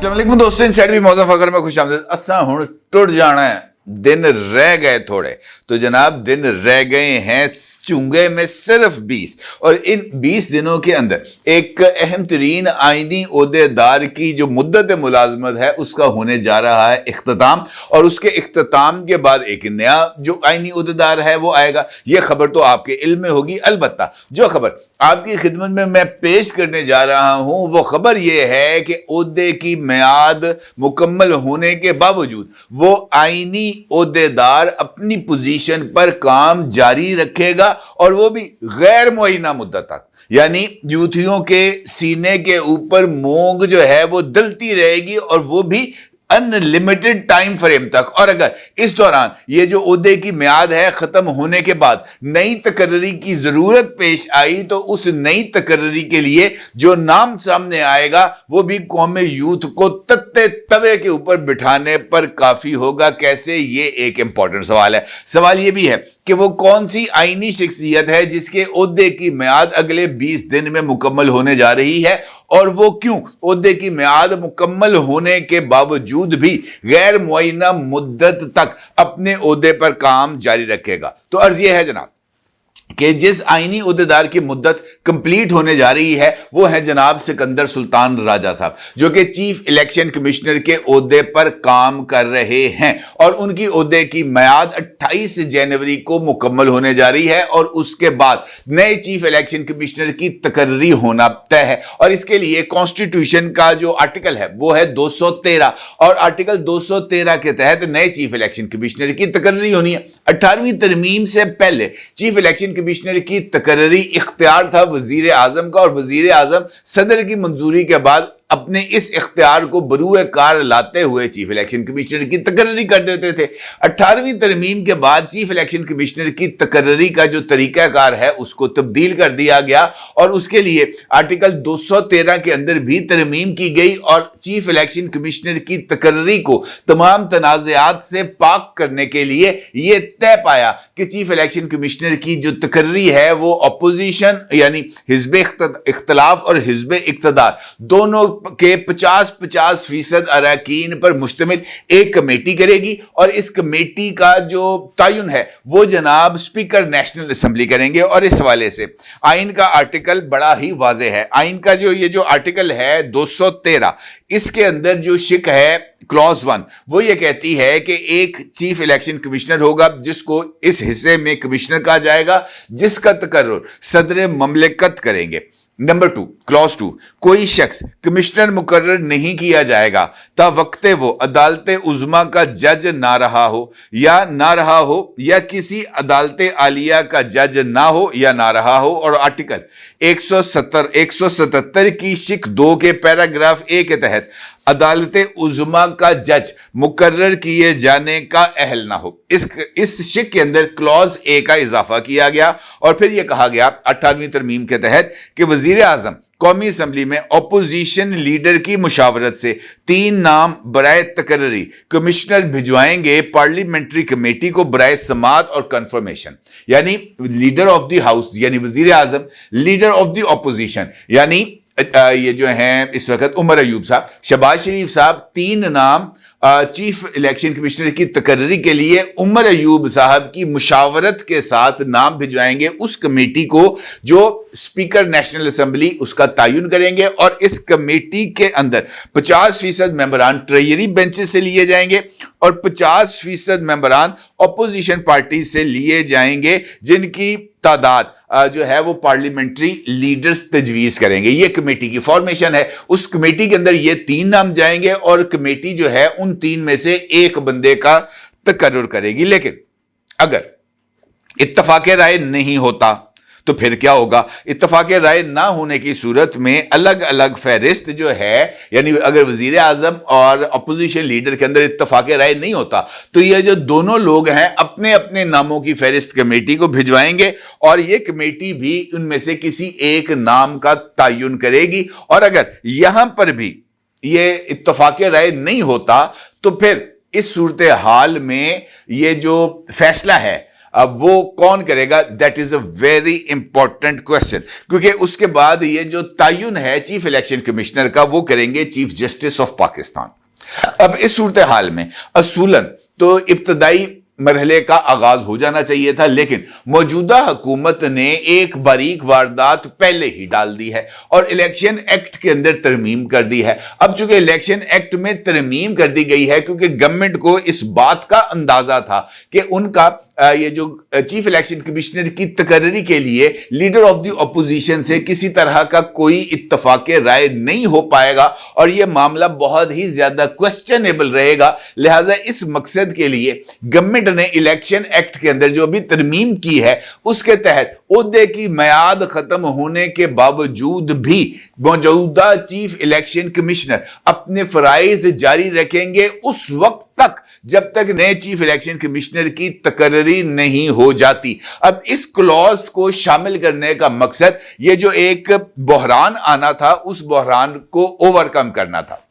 अस्सलाम वालेकुम दोस्तों, इनसाइड भी मौजूद फकर में खुश आमदीद। असा हुण टुट जाना है, दिन रह गए थोड़े, तो जनाब दिन रह गए हैं चुंगे में सिर्फ 20, और इन 20 दिनों के अंदर एक अहम तरीन आइनी ओहदेदार की जो मुद्दत मुलाजमत है उसका होने जा रहा है इख्तिताम, और उसके इख्तिताम के बाद एक नया जो आइनी ओहदेदार है वो आएगा। ये खबर तो आपके इल्म में होगी। अलबत्ता जो खबर आपकी खिदमत में मैं पेश करने जा रहा हूं वो खबर ये है कि ओहदे की मियाद मुकम्मल होने के बावजूद वो आइनी ओहदेदार अपनी पोजीशन पर काम जारी रखेगा, और वो भी गैर मुअय्यना मुद्दत तक। यानी यूथियों के सीने के ऊपर मोंग जो है वो दलती रहेगी, और वो भी अनलिमिटेड टाइम फ्रेम तक। और अगर इस दौरान ये जो ओहदे की मियाद है खत्म होने के बाद नई तकर्री की जरूरत पेश आई, तो उस नई तकर्री के लिए जो नाम सामने आएगा वो भी कौम यूथ को तत्ते तवे के ऊपर बिठाने पर काफी होगा। कैसे? ये एक इंपॉर्टेंट सवाल है। सवाल ये भी है कि वो कौन सी आईनी शख्सियत है जिसके ओहदे की मियाद अगले 20 दिन में मुकम्मल होने जा रही है, और वो क्यों ओहदे की मियाद मुकम्मल होने के बावजूद भी गैर मुअय्यना मुद्दत तक अपने ओहदे पर काम जारी रखेगा। तो अर्ज यह है जनाब कि जिस आईनी ओहदेदार की मुद्दत कंप्लीट होने जा रही है वो है जनाब सिकंदर सुल्तान राजा साहब, जो कि चीफ इलेक्शन कमिश्नर के ओहदे पर काम कर रहे हैं, और उनकी ओहदे की मियाद 28 जनवरी को मुकम्मल होने जा रही है, और उसके बाद नए चीफ इलेक्शन कमिश्नर की तकर्री होना तय है। और इसके लिए कॉन्स्टिट्यूशन का जो आर्टिकल है वो है 213, और आर्टिकल 213 के तहत नए चीफ इलेक्शन कमिश्नर की तकर्री होनी है। 18वीं तरमीम से पहले चीफ इलेक्शन कमिश्नर की तकर्री इख्तियार था वजीर आजम का, और वजीर आजम सदर की मंजूरी के बाद अपने इस इख्तियार को बरूए कार लाते हुए चीफ इलेक्शन कमिश्नर की तकर्री कर देते थे। 18वीं तरमीम के बाद चीफ इलेक्शन कमिश्नर की तकर्री का जो तरीकाकार है उसको तब्दील कर दिया गया, और उसके लिए आर्टिकल 213 के अंदर भी तरमीम की गई, और चीफ इलेक्शन कमिश्नर की तकर्री को तमाम तनाज़ात से पाक करने के लिए यह तय पाया कि चीफ इलेक्शन कमिश्नर की जो तकर्री है वो अपोजिशन यानी हिज़्ब इख्तिलाफ और हिज़्ब इक़्तिदार दोनों के 50-50% अरकान पर मुश्तमिल एक कमेटी करेगी, और इस कमेटी का जो तयन है वो जनाब स्पीकर नेशनल असेंबली करेंगे। और इस हवाले से आइन का आर्टिकल बड़ा ही वाज़ेह है। आइन का जो आर्टिकल है 213, इसके अंदर जो शिक है क्लॉज 1 वो ये कहती है कि एक चीफ इलेक्शन कमिश्नर होगा जिसको इस हिस्से में कमिश्नर कहा जाएगा, जिसका तकर्रुर सदर ममलिकत करेंगे। नंबर 2 क्लॉज 2, कोई शख्स कमिश्नर मुकर्रर नहीं किया जाएगा ता वक्ते वो अदालत उज़्मा का जज ना रहा हो या किसी अदालत आलिया का जज ना हो या ना रहा हो। और आर्टिकल 177 की शिक 2 के पैराग्राफ ए के तहत अदालत उज़्मा का जज मुकर्रर किए जाने का अहल ना हो। इस शिक के अंदर क्लॉज ए का इजाफा किया गया, और फिर यह कहा गया 18वीं तरमीम के तहत कि वजीर आजम कौमी असम्बली में अपोजिशन लीडर की मुशावरत से 3 नाम बराए तकर्री कमिश्नर भिजवाएंगे पार्लियामेंट्री कमेटी को बराए समात और कंफर्मेशन। यानी लीडर ऑफ द हाउस यानी वजीर आजम, लीडर ऑफ द अपोजिशन यानी ये जो हैं इस वक्त उमर अयूब साहब, शहबाज शरीफ साहब, 3 नाम चीफ इलेक्शन कमिश्नर की तकर्री के लिए उमर अयूब साहब की मुशावरत के साथ नाम भिजवाएंगे उस कमेटी को जो स्पीकर नेशनल असेंबली उसका तयन करेंगे। और इस कमेटी के अंदर 50% मेंबरान ट्रेजरी बेंचेस से लिए जाएंगे, और 50% मेंबरान अपोजिशन पार्टी से लिए जाएंगे, जिनकी तादाद जो है वो पार्लियामेंट्री लीडर्स तजवीज़ करेंगे। ये कमेटी की फॉर्मेशन है। उस कमेटी के अंदर ये 3 नाम जाएंगे, और कमेटी जो है उन 3 में से एक बंदे का तकर्रुर करेगी। लेकिन अगर इत्तफाक राय नहीं होता तो फिर क्या होगा? इत्तफाक राय ना होने की सूरत में अलग अलग फहरिस्त जो है, यानी अगर वजीर आजम और अपोजिशन लीडर के अंदर इत्तफाक राय नहीं होता तो ये जो दोनों लोग हैं अपने अपने नामों की फहरिस्त कमेटी को भिजवाएंगे, और ये कमेटी भी उनमें से किसी एक नाम का तयन करेगी। और अगर यहां पर भी ये इत्तफाक राय नहीं होता तो फिर इस सूरत हाल में ये जो फैसला है अब वो कौन करेगा? That is a very important question, क्योंकि उसके बाद ये जो तयन है चीफ इलेक्शन कमिश्नर का वो करेंगे चीफ जस्टिस ऑफ पाकिस्तान। अब इस सूरत हाल में असूलन तो इब्तदाई मरहले का आगाज हो जाना चाहिए था, लेकिन मौजूदा हुकूमत ने एक बारीक वारदात पहले ही डाल दी है और इलेक्शन एक्ट के अंदर तरमीम कर दी है। अब चूंकि इलेक्शन एक्ट में तरमीम कर दी गई है, क्योंकि गवर्नमेंट को इस बात का अंदाजा था कि उनका ये जो चीफ इलेक्शन कमिश्नर की तकर्री के लिए लीडर ऑफ द अपोजिशन से किसी तरह का कोई इत्तफाक राय नहीं हो पाएगा और यह मामला बहुत ही ज्यादा क्वेश्चनेबल रहेगा, लिहाजा इस मकसद के लिए गवर्नमेंट ने इलेक्शन एक्ट के अंदर जो भी तरमीम की है उसके तहत ओहदे की मियाद खत्म होने के बावजूद भी मौजूदा चीफ इलेक्शन कमिश्नर अपने फराइज जारी रखेंगे उस वक्त तक जब तक नए चीफ इलेक्शन कमिश्नर की तकर्री नहीं हो जाती। अब इस क्लॉज को शामिल करने का मकसद ये जो एक बहरान आना था उस बहरान को ओवरकम करना था।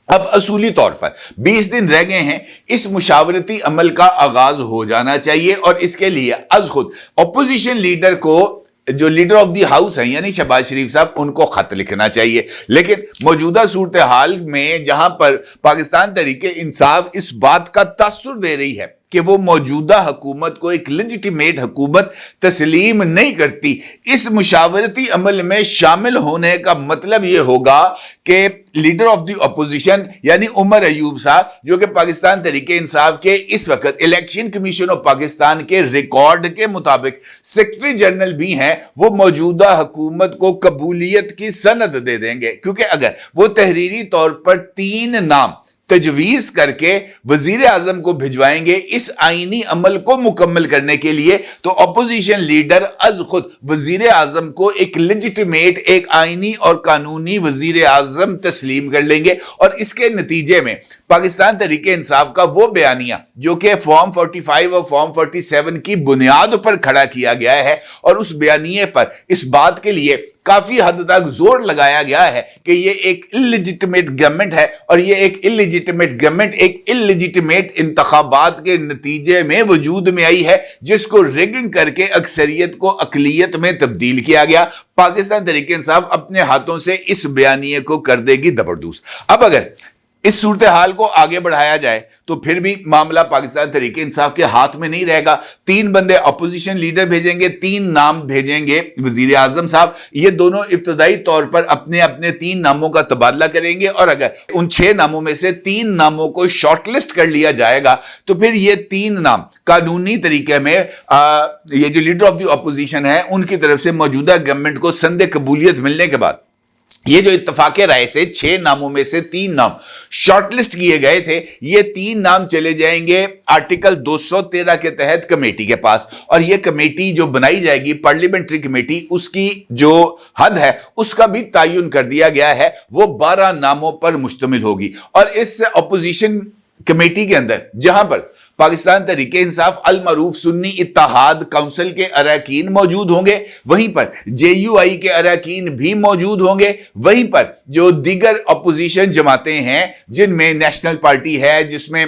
अब असूली तौर पर 20 दिन रह गए हैं, इस मुशावरती अमल का आगाज हो जाना चाहिए और इसके लिए अज खुद अपोजिशन लीडर को जो लीडर ऑफ द हाउस है यानी शहबाज शरीफ साहब उनको खत लिखना चाहिए। लेकिन मौजूदा सूरत हाल में जहां पर पाकिस्तान तहरीक इंसाफ इस बात का तासुर दे रही है कि वो मौजूदा हुकूमत को एक लेजिटिमेट हुकूमत तस्लीम नहीं करती, इस मुशावरती अमल में शामिल होने का मतलब ये होगा कि लीडर ऑफ द अपोजिशन यानी उमर अयूब साहब, जो कि पाकिस्तान तहरीक इंसाफ के इस वक्त इलेक्शन कमीशन ऑफ पाकिस्तान के रिकॉर्ड के मुताबिक सेक्रेटरी जनरल भी हैं, वो मौजूदा हुकूमत को कबूलियत की सनद दे देंगे। क्योंकि अगर वो तहरीरी तौर पर 3 नाम तजवीज करके वजीर आजम को भिजवाएंगे इस आईनी अमल को मुकम्मल करने के लिए, तो अपोजिशन लीडर अज खुद वजीर आजम को एक लेजिटिमेट, एक आईनी और कानूनी वजीर आजम तस्लीम कर लेंगे और इसके नतीजे में पाकिस्तान तहरीक इंसाफ का वो बयानिया जो कि फॉर्म 45 और फॉर्म 47 की बुनियाद पर खड़ा किया गया है और उस बयानिए पर इस बात के लिए काफी हद तक जोर लगाया गया है कि ये एक इलेजिटिमेट गवर्नमेंट है और ये एक इलेजिटिमेट गवर्नमेंट एक इलेजिटिमेट इंतखाबात के नतीजे में वजूद में आई है, जिसको रिगिंग करके अक्सरियत को अकलियत में तब्दील किया गया। पाकिस्तान तहरीक इंसाफ अपने हाथों से इस बयानिए को कर देगी दबरदूस। अब अगर इस सूरत हाल को आगे बढ़ाया जाए तो फिर भी मामला पाकिस्तान तहरीक इंसाफ के हाथ में नहीं रहेगा। 3 बंदे अपोजिशन लीडर भेजेंगे, 3 नाम भेजेंगे वजीर आजम साहब, ये दोनों इब्तदाई तौर पर अपने अपने 3 नामों का तबादला करेंगे और अगर उन 6 नामों में से 3 नामों को शॉर्टलिस्ट कर लिया जाएगा तो फिर ये 3 नाम कानूनी तरीके में ये जो लीडर ऑफ द अपोजिशन है उनकी तरफ से मौजूदा गवर्नमेंट को संदे कबूलियत मिलने के बाद ये जो इत्तफाक राय से 6 नामों में से 3 नाम शॉर्टलिस्ट किए गए थे, ये 3 नाम चले जाएंगे आर्टिकल 213 के तहत कमेटी के पास और ये कमेटी जो बनाई जाएगी पार्लियामेंट्री कमेटी, उसकी जो हद है उसका भी तयन कर दिया गया है, वो 12 नामों पर मुश्तमिल होगी। और इस अपोजिशन कमेटी के अंदर जहां पर पाकिस्तान तहरीक इंसाफ अल मरूफ सुन्नी इत्तेहाद काउंसिल के अरकान मौजूद होंगे, वहीं पर JUI के अरकान भी मौजूद होंगे, वहीं पर जो दीगर अपोजिशन जमातें हैं जिनमें नेशनल पार्टी है, जिसमें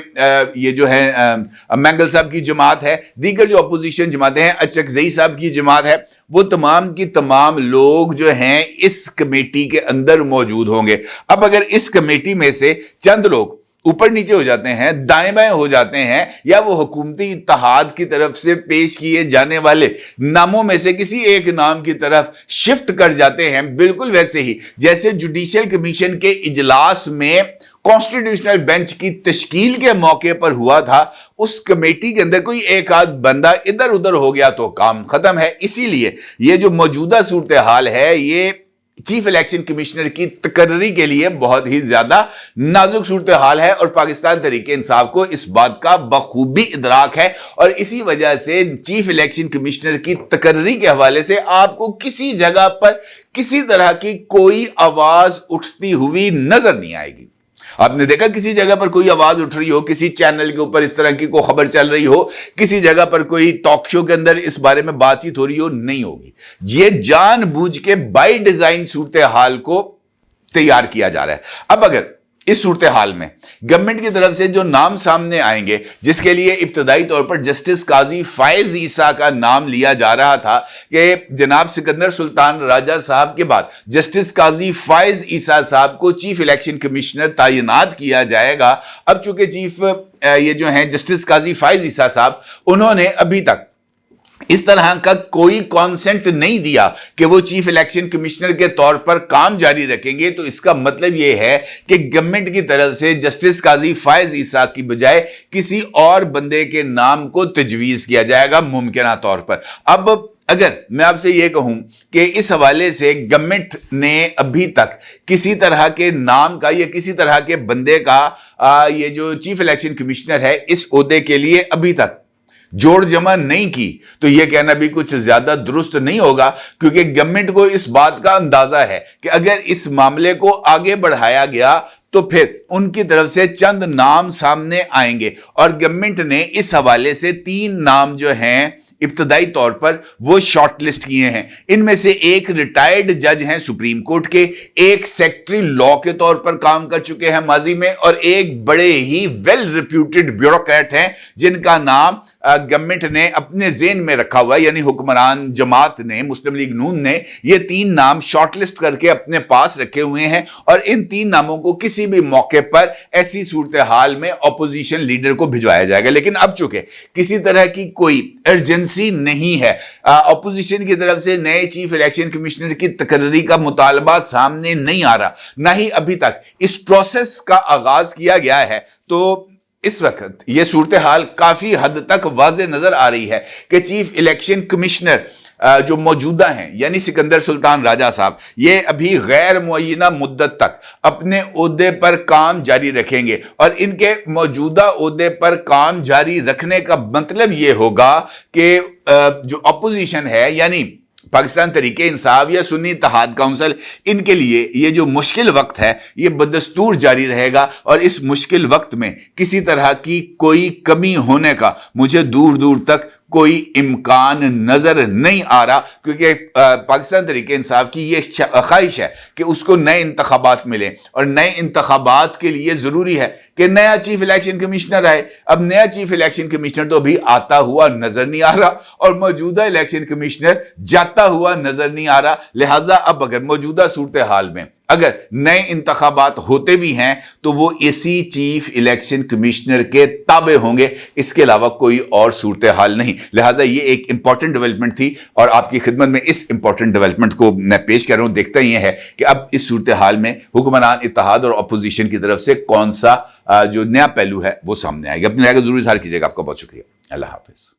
ये जो है मैंगल साहब की जमात है, दीगर जो अपोजिशन जमातें हैं अचकजई साहब की जमात है, वो तमाम की तमाम लोग जो हैं इस कमेटी के अंदर मौजूद होंगे। अब अगर इस कमेटी में से चंद लोग ऊपर नीचे हो जाते हैं, दाएं बाएं हो जाते हैं, या वो हुकूमती इत्तेहाद की तरफ से पेश किए जाने वाले नामों में से किसी एक नाम की तरफ शिफ्ट कर जाते हैं, बिल्कुल वैसे ही जैसे जुडिशियल कमीशन के इजलास में कॉन्स्टिट्यूशनल बेंच की तश्कील के मौके पर हुआ था, उस कमेटी के अंदर कोई एक आध बंदा इधर उधर हो गया तो काम खत्म है। इसीलिए ये जो मौजूदा सूरत हाल है ये चीफ इलेक्शन कमिश्नर की तकर्री के लिए बहुत ही ज्यादा नाजुक सूरत हाल है और पाकिस्तान तहरीक इंसाफ को इस बात का बखूबी इदराक है और इसी वजह से चीफ इलेक्शन कमिश्नर की तकर्री के हवाले से आपको किसी जगह पर किसी तरह की कोई आवाज उठती हुई नजर नहीं आएगी। आपने देखा किसी जगह पर कोई आवाज उठ रही हो, किसी चैनल के ऊपर इस तरह की कोई खबर चल रही हो, किसी जगह पर कोई टॉक शो के अंदर इस बारे में बातचीत हो रही हो, नहीं होगी। ये जानबूझ के बाय डिजाइन सूरत हाल को तैयार किया जा रहा है। अब अगर इस सूरत हाल में गवर्नमेंट की तरफ से जो नाम सामने आएंगे, जिसके लिए इब्तदाई तौर पर जस्टिस काजी फायज ईसा का नाम लिया जा रहा था कि जनाब सिकंदर सुल्तान राजा साहब के बाद जस्टिस काजी फायज ईसा साहब को चीफ इलेक्शन कमिश्नर तैनात किया जाएगा। अब चूंकि चीफ ये जो हैं जस्टिस काजी फायज ईसा साहब, उन्होंने अभी तक इस तरह का कोई कॉन्सेंट नहीं दिया कि वो चीफ इलेक्शन कमिश्नर के तौर पर काम जारी रखेंगे, तो इसका मतलब ये है कि गवर्नमेंट की तरफ से जस्टिस काजी फायज ईसा की बजाय किसी और बंदे के नाम को तजवीज़ किया जाएगा मुमकिन तौर पर। अब अगर मैं आपसे ये कहूं कि इस हवाले से गवर्नमेंट ने अभी तक किसी तरह के नाम का या किसी तरह के बंदे का ये जो चीफ इलेक्शन कमिश्नर है इस ओहदे के लिए अभी तक जोड़ जमा नहीं की, तो यह कहना भी कुछ ज्यादा दुरुस्त नहीं होगा, क्योंकि गवर्नमेंट को इस बात का अंदाजा है कि अगर इस मामले को आगे बढ़ाया गया तो फिर उनकी तरफ से चंद नाम सामने आएंगे। और गवर्नमेंट ने इस हवाले से 3 नाम जो हैं इब्तदाई तौर पर वो शॉर्ट लिस्ट किए हैं। इनमें से एक रिटायर्ड जज हैं सुप्रीम कोर्ट के, एक सेक्रेटरी लॉ के तौर पर काम कर चुके हैं माजी में, और एक बड़े ही वेल रिप्यूटेड ब्यूरोक्रेट हैं जिनका नाम गवर्नमेंट ने अपने ज़हन में रखा हुआ है, यानी हुक्मरान जमात ने, मुस्लिम लीग नून ने ये 3 नाम शॉर्टलिस्ट करके अपने पास रखे हुए हैं। और इन 3 नामों को किसी भी मौके पर ऐसी सूरत हाल में अपोजिशन लीडर को भिजवाया जाएगा। लेकिन अब चूंकि किसी तरह की कोई अर्जेंसी नहीं है, अपोजिशन की तरफ से नए चीफ इलेक्शन कमिश्नर की तकर्री का मुतालबा सामने नहीं आ रहा, ना ही अभी तक इस प्रोसेस का आगाज किया गया है, तो इस वक्त यह सूरत हाल काफी हद तक वाज़ेह नजर आ रही है कि चीफ इलेक्शन कमिश्नर जो मौजूदा हैं यानी सिकंदर सुल्तान राजा साहब, ये अभी गैर मुअय्यना मुद्दत तक अपने ओहदे पर काम जारी रखेंगे। और इनके मौजूदा ओहदे पर काम जारी रखने का मतलब ये होगा कि जो अपोजिशन है यानी पाकिस्तान तहरीक इंसाफ या सुन्नी इत्तेहाद काउंसिल, इनके लिए ये जो मुश्किल वक्त है ये बदस्तूर जारी रहेगा। और इस मुश्किल वक्त में किसी तरह की कोई कमी होने का मुझे दूर दूर तक कोई इम्कान नजर नहीं आ रहा, क्योंकि पाकिस्तान तहरीक इंसाफ की ये ख्वाहिश है कि उसको नए इंतखाबात मिले, और नए इंतखाबात के लिए जरूरी है कि नया चीफ इलेक्शन कमिश्नर आए। अब नया चीफ इलेक्शन कमिश्नर तो अभी आता हुआ नजर नहीं आ रहा, और मौजूदा इलेक्शन कमिश्नर जाता हुआ नजर नहीं आ रहा। लिहाजा अब अगर मौजूदा सूरत हाल में अगर नए इंतखाबात होते भी हैं तो वो इसी चीफ इलेक्शन कमिश्नर के ताबे होंगे, इसके अलावा कोई और सूरत हाल नहीं। लिहाजा ये एक इंपॉर्टेंट डेवलपमेंट थी और आपकी खिदमत में इस इंपॉर्टेंट डेवलपमेंट को मैं पेश कर रहा हूं। देखता ही है कि अब इस सूरत हाल में हुक्मरान इत्तेहाद और अपोजिशन की तरफ से कौन सा जो नया पहलू है वो सामने आएगा। अपनी राय का जरूर इज़हार कीजिएगा। आपका बहुत शुक्रिया। अल्लाह हाफिज।